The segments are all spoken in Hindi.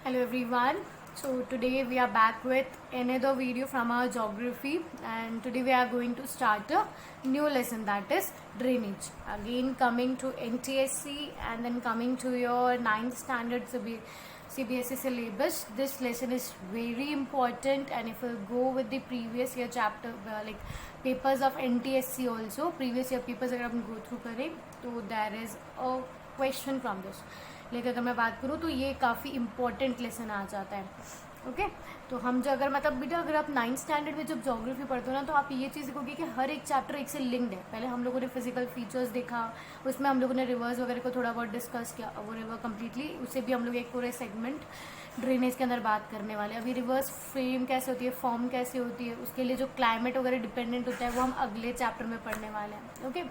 Hello everyone. So today we are back with another video from our geography, and today we are going to start a new lesson, that is drainage. Again coming to NTSC and then coming to your 9th standard CBSE syllabus. This lesson is very important, and if you go with the previous year chapter like papers of NTSC also, previous year papers अगर हम go through करें तो there is a question from this. लेकिन अगर मैं बात करूँ तो ये काफ़ी इम्पोर्टेंट लेसन आ जाता है. ओके तो हम जो अगर मतलब बेटा अगर आप 9th स्टैंडर्ड में जब ज्योग्राफी पढ़ते हो ना तो आप ये चीज़ देखोगे कि हर एक चैप्टर एक से लिंक्ड है. पहले हम लोगों ने फिजिकल फीचर्स देखा, उसमें हम लोगों ने रिवर्स वगैरह को थोड़ा बहुत डिस्कस किया. वो रिवर कम्प्लीटली उससे भी हम लोग एक पूरे सेगमेंट ड्रेनेज के अंदर बात करने वाले. अभी रिवर्स फ्रेम कैसे होती है, फॉर्म कैसे होती है, उसके लिए जो क्लाइमेट वगैरह डिपेंडेंट होता है वो हम अगले चैप्टर में पढ़ने वाले हैं. ओके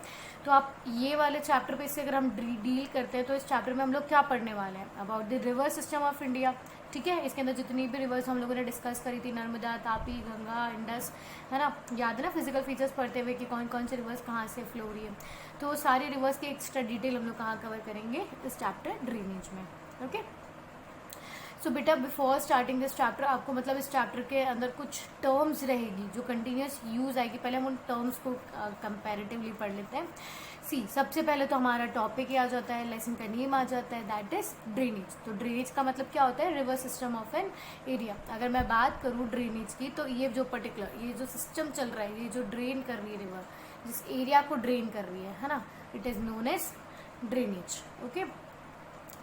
तो आप ये वाले चैप्टर पे इससे अगर हम डील करते हैं तो इस चैप्टर में हम लोग क्या पढ़ने वाले हैं, about the river system of India. ठीक है, इसके अंदर जितनी भी रिवर्स हम लोगों ने डिस्कस करी थी, नर्मदा, तापी, गंगा, इंडस, है ना, याद है ना फिजिकल फीचर्स पढ़ते हुए कि कौन कौन से रिवर्स कहाँ से फ्लो हो रही है. तो सारी रिवर्स की एक्स्ट्रा डिटेल हम लोग कहाँ कवर करेंगे, इस चैप्टर ड्रेनेज में. ओके सो बेटा बिफोर स्टार्टिंग दिस चैप्टर आपको मतलब इस चैप्टर के अंदर कुछ टर्म्स रहेगी जो कंटिन्यूस यूज आएगी. पहले हम उन टर्म्स को कंपैरेटिवली पढ़ लेते हैं. सबसे पहले तो हमारा टॉपिक ही आ जाता है, लेसन का नेम आ जाता है, दैट इज ड्रेनेज. तो ड्रेनेज का मतलब क्या होता है, river system of an area. अगर मैं बात करूँ ड्रेनेज की तो ये जो पर्टिकुलर ये जो सिस्टम चल रहा है, ये जो ड्रेन कर रही है रिवर, जिस एरिया को ड्रेन कर रही है ना, it is known as drainage. Okay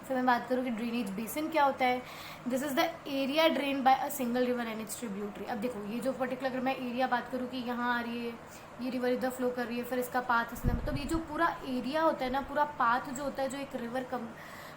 फिर मैं बात करूँ कि ड्रेनेज बेसिन क्या होता है. This is the area drain by a single river and its tributary. अब देखो ये जो पर्टिकुलर अगर मैं एरिया बात करूँ कि यहाँ आ रही है, ये रिवर इधर फ्लो कर रही है, फिर इसका पाथ इसने मतलब ये जो पूरा एरिया होता है ना, पूरा पाथ जो होता है जो एक रिवर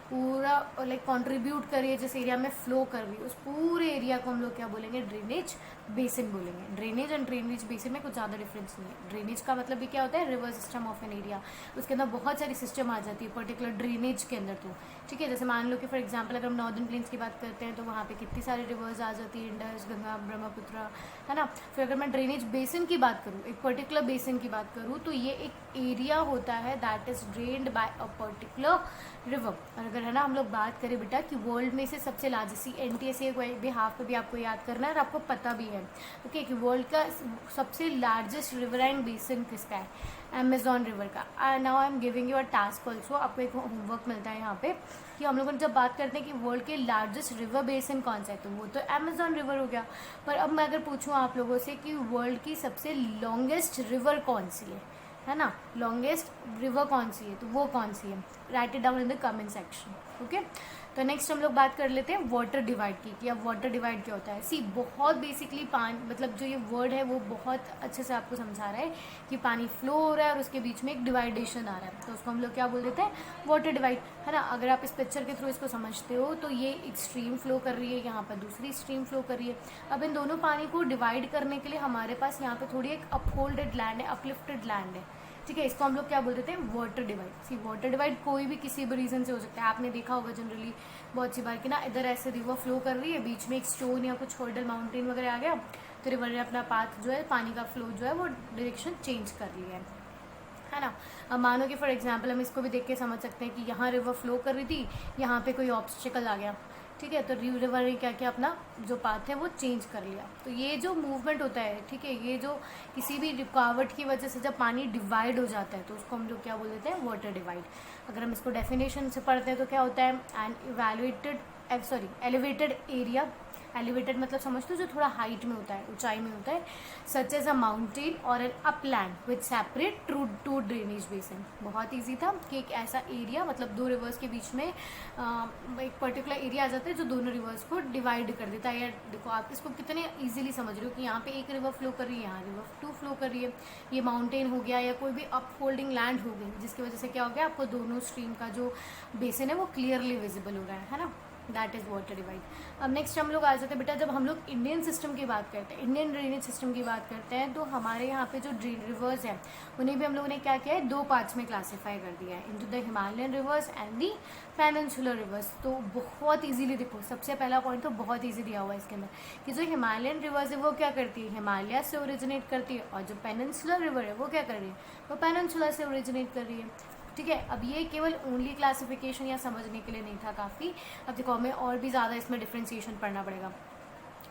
पूरा लाइक कंट्रीब्यूट कर रही है जिस एरिया में फ्लो कर रही है, उस पूरे एरिया को हम लोग क्या बोलेंगे, ड्रेनेज बेसिन बोलेंगे. ड्रेनेज एंड ड्रेनेज बेसिन में कुछ ज़्यादा डिफरेंस नहीं है. ड्रेनेज का मतलब भी क्या होता है, river system of an area. उसके अंदर बहुत सारी सिस्टम आ जाती है पर्टिकुलर ड्रेनेज के अंदर. तो ठीक है, जैसे मान लो कि फॉर एग्जांपल अगर हम नॉर्दर्न प्लेन्स की बात करते हैं तो वहाँ पे कितनी सारी रिवर्स आ जाती है, इंडस, गंगा, ब्रह्मपुत्र, है ना. फिर अगर मैं ड्रेनेज बेसिन की बात करूँ, एक पर्टिकुलर बेसिन की बात करूँ, तो ये एक एरिया होता है that is drained by a particular river. और अगर है ना हम लोग बात करें बेटा कि वर्ल्ड में से सबसे लार्जेस्ट NTSA भी हाफ पे भी आपको याद करना है और आपको पता भी है ओके कि वर्ल्ड का सबसे लार्जेस्ट रिवर एंड बेसिन किसका है, अमेजॉन रिवर का. Now I am giving you a task also. आपको एक होमवर्क मिलता है यहाँ पे कि हम लोग जब बात करते हैं कि वर्ल्ड के लार्जेस्ट रिवर बेसिन कौन सा है, तो वो तो अमेजॉन रिवर हो गया. पर अब मैं अगर पूछूँ आप लोगों से कि वर्ल्ड की सबसे लॉन्गेस्ट रिवर कौन सी है ना, लॉन्गेस्ट रिवर कौन सी है, तो वो कौन सी है, right it down in the comment section. Okay तो नेक्स्ट हम लोग बात कर लेते हैं वाटर डिवाइड की, कि अब वाटर डिवाइड क्या होता है. बहुत बेसिकली पानी मतलब जो ये वर्ड है वो बहुत अच्छे से आपको समझा रहा है कि पानी फ्लो हो रहा है और उसके बीच में एक डिवाइडेशन आ रहा है, तो उसको हम लोग क्या बोल देते हैं, वाटर डिवाइड, है ना. अगर आप इस पिक्चर के थ्रू इसको समझते हो तो ये एक स्ट्रीम फ्लो कर रही है, यहाँ पर दूसरी स्ट्रीम फ्लो कर रही है. अब इन दोनों पानी को डिवाइड करने के लिए हमारे पास यहाँ पे थोड़ी एक अपहोल्डेड लैंड है, अपलिफ्टेड लैंड है. ठीक है, इसको हम लोग क्या बोल देते हैं, वाटर डिवाइड. वाटर डिवाइड कोई भी किसी भी रीज़न से हो सकता है. आपने देखा होगा जनरली बहुत सी बार कि ना इधर ऐसे रिवर फ्लो कर रही है, बीच में एक स्टोन या कुछ हर्डल माउंटेन वगैरह आ गया, तो रिवर ने अपना पाथ जो है, पानी का फ्लो जो है वो डायरेक्शन चेंज कर लिया है ना. अब मानो कि फॉर एग्जांपल हम इसको भी देख के समझ सकते हैं कि यहाँ रिवर फ्लो कर रही थी, यहाँ पे कोई ऑब्स्टिकल आ गया, ठीक है, तो रिवर ने क्या किया, अपना जो पाथ है वो चेंज कर लिया. तो ये जो मूवमेंट होता है, ठीक है, ये जो किसी भी रुकावट की वजह से जब पानी डिवाइड हो जाता है तो उसको हम लोग क्या बोल देते हैं, वाटर डिवाइड. अगर हम इसको डेफिनेशन से पढ़ते हैं तो क्या होता है, एन एलिवेटेड एरिया. एलिवेटेड मतलब समझते हो जो थोड़ा हाइट में होता है, ऊंचाई में होता है, सच एज अ माउंटेन और an upland with separate to drainage basin. बहुत इजी था कि एक ऐसा एरिया मतलब दो रिवर्स के बीच में एक पर्टिकुलर एरिया आ जाता है जो दोनों रिवर्स को डिवाइड कर देता है. या देखो आप इसको कितने इजीली समझ रहे हो कि यहाँ पे एक रिवर फ्लो कर रही है, यहाँ रिवर 2 फ्लो कर रही है, ये माउंटेन हो गया या कोई भी अप होल्डिंग लैंड हो गई, जिसकी वजह से क्या हो गया, आपको दोनों स्ट्रीम का जो बेसिन है वो क्लियरली विजिबल हो रहा है ना. That is water divide. अब नेक्स्ट हम लोग आ जाते हैं बेटा, जब हम लोग इंडियन सिस्टम की बात करते हैं, इंडियन ड्रेनेज सिस्टम की बात करते हैं, तो हमारे यहाँ पे जो रिवर्स हैं उन्हें भी हम लोगों ने क्या किया है, 2 पार्ट्स में क्लासीफाई कर दिया है, into the Himalayan reverse and the peninsular reverse. तो बहुत इजीली देखो, सबसे पहला पॉइंट तो बहुत ईजी दिया हुआ है इसके अंदर कि जो हिमालयन रिवर्स है वो क्या करती है, हिमालय से ओरिजिनेट करती है, और जो पेनिनसुलर रिवर है वो क्या कर रही है, वो पेनिनसुला से ओरिजिनेट कर रही है. ठीक है। अब ये केवल ओनली क्लासिफिकेशन या समझने के लिए नहीं था काफ़ी। अब देखो हमें और भी ज़्यादा इसमें डिफ्रेंशिएशन पढ़ना पड़ेगा।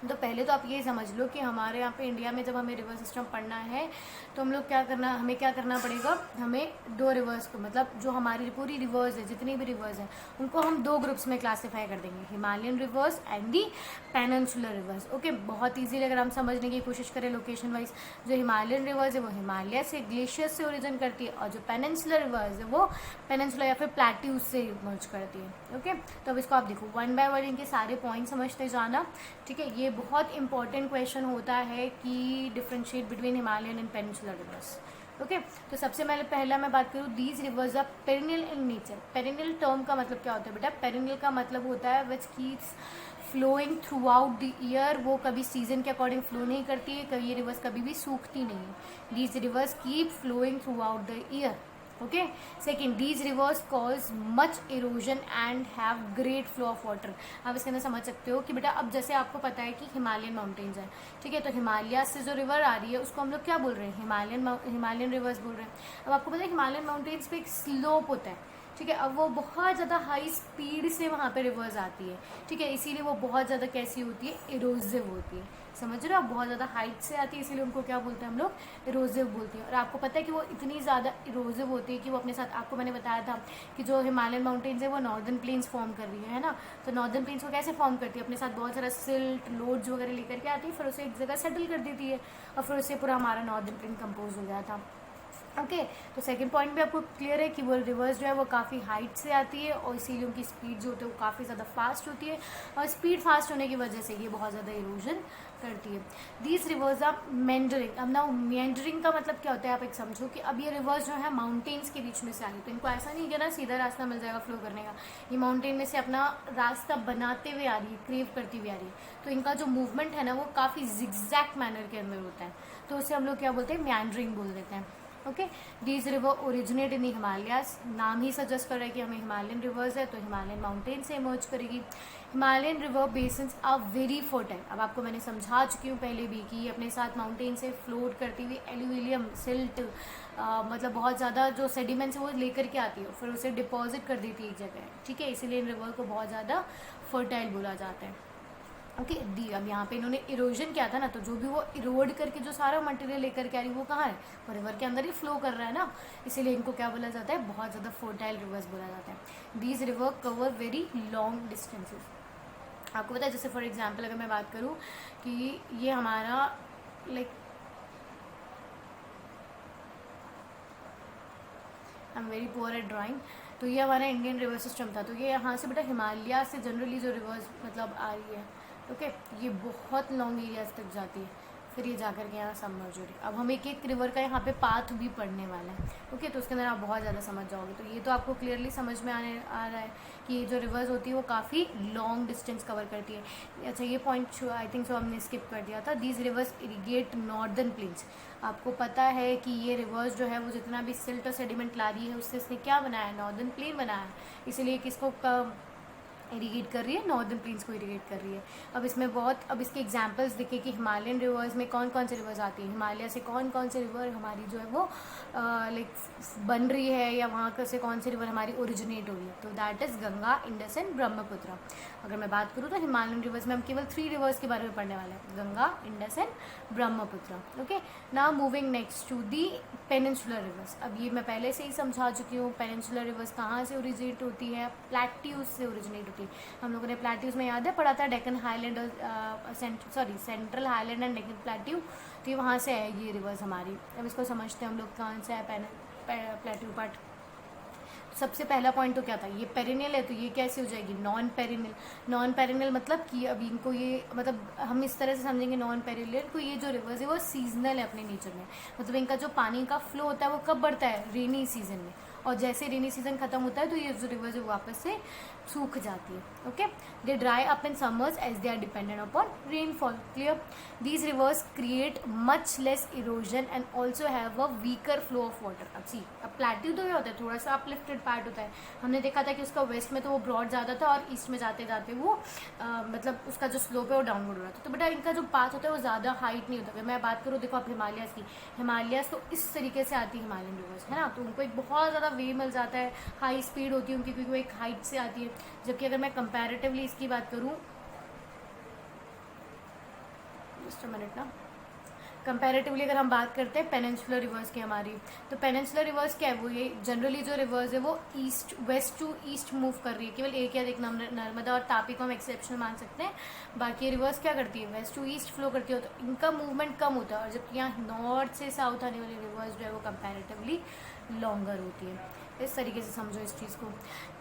तो पहले तो आप ये समझ लो कि हमारे यहाँ पे इंडिया में जब हमें रिवर सिस्टम पढ़ना है तो हम लोग हमें क्या करना पड़ेगा, हमें 2 रिवर्स को, मतलब जो हमारी पूरी रिवर्स है, जितनी भी रिवर्स हैं उनको हम 2 ग्रुप्स में क्लासीफाई कर देंगे, Himalayan reverse and the peninsular rivers. Okay, बहुत ईजीली अगर हम समझने की कोशिश करें लोकेशन वाइज, जो हिमालयन रिवर्स है वो हिमालय से, ग्लेशियर्स से ओरिजिन करती है, और जो पेनिनसुलर रिवर्स है वो पेनिनसुला या फिर प्लेट्यूज से इमर्ज करती है। ओके, तो अब इसको आप देखो वन बाय वन इनके सारे पॉइंट समझते जाना। ठीक है, ये बहुत इंपॉर्टेंट क्वेश्चन होता है कि differentiate between Himalayan and peninsular rivers. Okay, तो सबसे पहला मैं बात करूँ, these rivers are perennial in nature. Perennial term का मतलब क्या होता है बेटा? पेरिनियल का मतलब होता है which keeps flowing throughout the year. वो कभी सीजन के अकॉर्डिंग फ्लो नहीं करती है, कभी ये रिवर्स कभी भी सूखती नहीं है। These rivers keep flowing throughout the year. Okay, second, these rivers cause much erosion and have great flow of water. आप इसके अंदर समझ सकते हो कि बेटा अब जैसे आपको पता है कि हिमालयन माउंटेन्स है, ठीक है, तो हिमालय से जो रिवर आ रही है उसको हम लोग क्या बोल रहे हैं? हिमालयन रिवर्स बोल रहे हैं। अब आपको पता है हिमालयन माउंटेन्स पे एक स्लोप होता है, ठीक है, अब वो बहुत ज़्यादा हाई स्पीड से वहाँ पे रिवर्स आती है, ठीक है, इसीलिए वो बहुत ज़्यादा कैसी होती है? इरोजिव होती है। समझ रहे हो? बहुत ज़्यादा हाइट से आती है, इसीलिए उनको क्या बोलते हैं हम लोग? इरोजिव बोलते हैं। और आपको पता है कि वो इतनी ज़्यादा इरोजिव होती है कि वो अपने साथ, आपको मैंने बताया था कि जो हिमालयन माउंटेन्स है वो नॉर्दर्न प्लेन्स फॉर्म कर रही है ना, तो नॉर्दर्न प्लेन्स को कैसे फॉर्म करती है? अपने साथ बहुत सारा सिल्ट, लोड्स वगैरह लेकर के आती है, फिर उसे एक जगह सेटल कर देती है, और फिर उससे पूरा हमारा नॉर्दर्न प्लेन कंपोज हो गया था। ओके, तो सेकंड पॉइंट भी आपको क्लियर है कि वो रिवर्स जो है वो काफ़ी हाइट से आती है, और इसीलिए उनकी स्पीड जो होती है वो काफ़ी ज़्यादा फास्ट होती है, और स्पीड फास्ट होने की वजह से ये बहुत ज़्यादा इरोजन करती है। These rivers are meandering. अब ना मेंडरिंग का मतलब क्या होता है, आप एक समझो कि अब ये रिवर्स जो है माउंटेन्स के बीच में से आ रही, तो इनको ऐसा नहीं कि ना सीधा रास्ता मिल जाएगा फ्लो करने का, ये माउंटेन में से अपना रास्ता बनाते हुए आ रही है, क्रेव करती हुई आ रही है, तो इनका जो मूवमेंट है ना वो काफ़ी जिगजैग मैनर के अंदर होता है, तो उसे हम लोग क्या बोलते हैं? मेंडरिंग बोल देते हैं। Okay, these river originate in Himalayas. नाम ही सजेस्ट कर रहा है कि हमें हिमालयन रिवर्स है तो हिमालयन माउंटेन से इमर्ज करेगी। Himalayan river basins are very fertile. अब आपको मैंने समझा चुकी हूँ पहले भी कि अपने साथ माउंटेन से फ्लोट करती हुई एल्यूविलियम, सिल्ट, मतलब बहुत ज़्यादा जो सेडिमेंट्स है वो लेकर के आती है, फिर उसे डिपॉजिट कर देती है एक जगह, ठीक है, इसीलिए इन रिवर को बहुत ज़्यादा फर्टाइल बोला जाता है। ओके, दी अब यहाँ पे इन्होंने इरोजन किया था ना, तो जो भी वो इरोड करके जो सारा मटेरियल लेकर के आ रही वो कहाँ है? वो रिवर के अंदर ही फ्लो कर रहा है ना, इसीलिए इनको क्या बोला जाता है? बहुत ज़्यादा फर्टाइल रिवर्स बोला जाता है। These river cover very long distances. आपको पता है, जैसे फॉर एग्जाम्पल अगर मैं बात करूँ कि ये हमारा like I am very poor at drawing, तो ये हमारा इंडियन रिवर सिस्टम था, तो ये यहाँ से बेटा हिमालय से जनरली जो रिवर्स मतलब आ रही है, ओके, ये बहुत लॉन्ग एरियाज तक जाती है, फिर ये जाकर के यहाँ सबमर्ज हो रही है। अब हम एक एक रिवर का यहाँ पे पाथ भी पढ़ने वाला है, ओके, तो उसके अंदर आप बहुत ज़्यादा समझ जाओगे। तो ये तो आपको क्लियरली समझ में आ रहा है कि ये जो रिवर्स होती है वो काफ़ी लॉन्ग डिस्टेंस कवर करती है। अच्छा, ये पॉइंट आई थिंक सो हमने स्किप कर दिया था। These rivers irrigate northern plains. आपको पता है कि ये रिवर्स जो है वो जितना भी सिल्ट और सेडिमेंट ला रही है उससे इसने क्या बनाया है? नॉर्दर्न प्लेन बनाया है, इसीलिए किसको इरीगेट कर रही है? नॉर्दर्न प्लेन्स को इरीगेट कर रही है। अब इसके एग्जांपल्स देखें कि हिमालयन रिवर्स में कौन कौन से रिवर्स आती है, हिमालय से कौन कौन से रिवर हमारी जो है वो लाइक बन रही है, या वहाँ से कौन से रिवर हमारी ओरिजिनेट हो रही है, तो that is Ganga, Indus and Brahmaputra. अगर मैं बात करूँ तो हिमालयन रिवर्स में हम केवल 3 रिवर्स के बारे में पढ़ने वाले हैं, Ganga, Indus and Brahmaputra. Okay, now moving next to the peninsular rivers. अब ये मैं पहले से ही समझा चुकी हूँ, पेनिनसुलर रिवर्स कहाँ से ओरिजिनेट होती है? प्लेट्यूज से ओरिजिनेट होती है। हम लोगों ने प्लेट्यूज में याद है पढ़ा था, डेक्कन हाईलैंड और central highland and Deccan plateau, तो ये वहाँ से है ये रिवर्स हमारी। अब इसको समझते हैं हम लोग कौन सा है प्लेट्यू पार्ट। सबसे पहला पॉइंट तो क्या था? ये पेरिनियल है, तो ये कैसे हो जाएगी? Non perennial. नॉन पेरिनियल मतलब कि अब इनको ये मतलब हम इस तरह से समझेंगे नॉन पेरिनियल को, ये जो रिवर्स है वो सीजनल है अपने नेचर में, मतलब इनका जो पानी का फ्लो होता है वो कब बढ़ता है? रेनी सीजन में, और जैसे रेनी सीजन खत्म होता है तो ये जो रिवर्स है वापस से सूख जाती है। Okay, they dry up in summers as they are dependent upon rainfall. Clear? These rivers create much less erosion and also have a weaker flow of water. अब प्लेट्यू तो ये होता है थोड़ा सा अपलिफ्टेड पार्ट होता है, हमने देखा था कि उसका वेस्ट में तो वो ब्रॉड ज़्यादा था और ईस्ट में जाते जाते वो मतलब उसका जो स्लोप है वो डाउनवर्ड हो रहा था। तो बेटा इनका जो पाथ होता है वो ज़्यादा हाइट नहीं होता। अगर मैं बात करूँ, देखो आप हिमालयस की, हिमालयस तो इस तरीके से आती है हिमालयन रिवर्स, है ना, तो उनको एक बहुत ज़्यादा वे मिल जाता है, हाई स्पीड होती है उनकी क्योंकि वो एक हाइट से आती है। जबकि अगर मैं कंपैरेटिवली इसकी बात करूँ, जस्ट अ मिनट ना, कंपैरेटिवली अगर हम बात करते हैं पेनिनसुलर रिवर्स की हमारी, तो पेनिनसुलर रिवर्स क्या है, वो ये जनरली जो रिवर्स है वो east west to east move कर रही है। केवल एक या एक नर्मदा और तापी को हम एक्सेप्शन मान सकते हैं, बाकी रिवर्स क्या करती है, वेस्ट टू ईस्ट फ्लो करती है, तो इनका मूवमेंट कम होता है। और जबकि यहाँ नॉर्थ से साउथ आने वाली रिवर्स जो है वो कंपैरेटिवली लॉन्गर होती है। इस तरीके से समझो इस चीज़ को।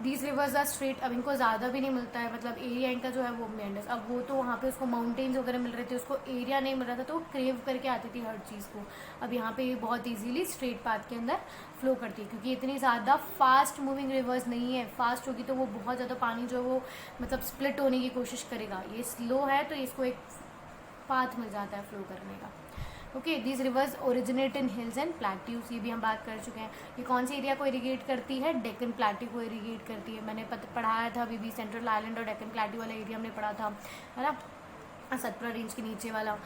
दीज रिवर्स आर स्ट्रेट, अब इनको ज़्यादा भी नहीं मिलता है, मतलब एरिया इनका जो है वो मेंडस, अब वो तो वहाँ पे उसको माउंटेन्स वगैरह मिल रहे थे, उसको एरिया नहीं मिल रहा था, तो वो क्रेव करके आती थी हर चीज़ को। अब यहाँ पे ये बहुत इजीली स्ट्रेट पाथ के अंदर फ्लो करती है, क्योंकि इतनी ज़्यादा फास्ट मूविंग रिवर्स नहीं है। फास्ट होगी तो वो बहुत ज़्यादा पानी जो है वो मतलब स्प्लिट होने की कोशिश करेगा, ये स्लो है तो इसको एक पाथ मिल जाता है फ्लो करने का। Okay, these rivers originate in hills and plateaus, ये भी हम बात कर चुके हैं। ये कौन से एरिया को इरीगेट करती है, डेक्कन प्लेट्यू को इरीगेट करती है। मैंने पढ़ाया था अभी भी, सेंट्रल आइलैंड और डेक्कन प्लेट्यू वाला एरिया हमने पढ़ा था, है ना, सतपुरा रेंज के नीचे वाला।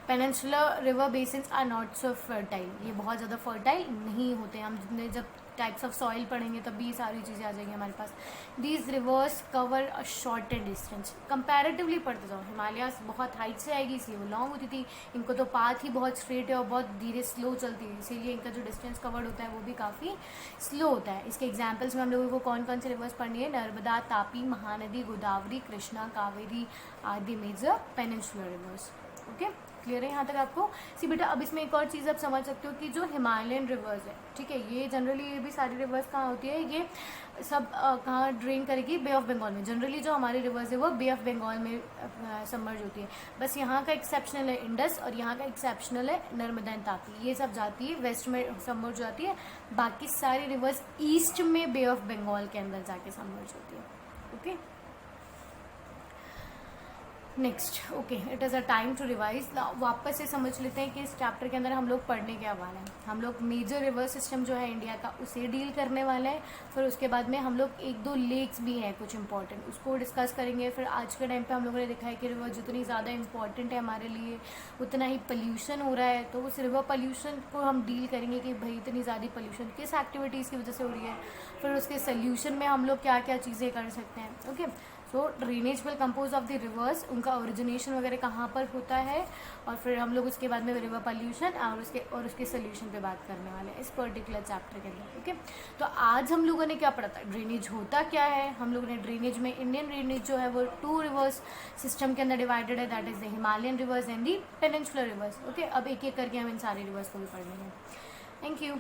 Peninsular river basins are not so fertile, ये बहुत ज़्यादा फर्टाइल नहीं होते हैं। हम जितने जब टाइप्स ऑफ सॉइल पढ़ेंगे तब भी ये सारी चीज़ें आ जाएंगी हमारे पास। These rivers cover a short and distance, comparatively पढ़ते जाओ, हिमालयास बहुत हाइट से आएगी इसलिए वो लॉन्ग होती थी, इनको तो पाथ ही बहुत स्ट्रेट है और बहुत धीरे स्लो चलती है, इसीलिए इनका जो डिस्टेंस कवर्ड होता है वो भी काफ़ी स्लो होता है। इसके एग्जाम्पल्स में हम लोगों को कौन कौन से रिवर्स पढ़नी है, नर्मदा, तापी, महानदी, गोदावरी, कृष्णा, कावेरी आदि major peninsular rivers. Okay, clear है यहाँ तक आपको। सी बेटा, अब इसमें एक और चीज़ आप समझ सकते हो कि जो हिमालयन रिवर्स है, ठीक है, ये जनरली ये भी सारी रिवर्स कहाँ होती है, ये सब कहाँ ड्रेन करेगी, बे ऑफ बंगाल में। जनरली जो हमारी रिवर्स है वो बे ऑफ बंगाल में सबमर्ज होती है। बस यहाँ का एक्सेप्शनल है इंडस और यहाँ का एक्सेप्शनल है नर्मदा एंड तापी, ये सब जाती है वेस्ट में सबमर्ज हो जाती है। बाकी सारी रिवर्स ईस्ट में बे ऑफ बंगाल के अंदर जाके सबमर्ज होती है। Okay, next, okay, it is a time to revise. वापस से समझ लेते हैं कि इस चैप्टर के अंदर हम लोग पढ़ने क्या वाले हैं। हम लोग मेजर रिवर सिस्टम जो है इंडिया का उसे डील करने वाले हैं, फिर उसके बाद में हम लोग एक दो लेक्स भी हैं कुछ इंपॉर्टेंट, उसको डिस्कस करेंगे। फिर आज के टाइम पे हम लोगों ने देखा है कि रिवर जितनी ज़्यादा इंपॉर्टेंट है हमारे लिए उतना ही पोल्यूशन हो रहा है, तो उस रिवर पोल्यूशन को हम डील करेंगे कि भाई इतनी ज़्यादा पोल्यूशन किस एक्टिविटीज़ की वजह से हो रही है, फिर उसके सोल्यूशन में हम लोग क्या क्या चीज़ें कर सकते हैं। Okay, so drainage will compose of the reverse, उनका ओरिजिनेशन वगैरह कहाँ पर होता है, और फिर हम लोग उसके बाद में रिवर पोल्यूशन और उसके सोल्यूशन पे बात करने वाले हैं इस पर्टिकुलर चैप्टर के अंदर। ओके, तो आज हम लोगों ने क्या पढ़ा था, ड्रेनेज होता क्या है। हम लोगों ने ड्रेनेज में इंडियन ड्रेनेज जो है वो 2 रिवर्स सिस्टम के अंदर डिवाइडेड है, that is the Himalayan reverse and the peninsular rivers. Okay, अब एक एक करके हम इन सारे रिवर्स को भी पढ़ लेंगे। Thank you.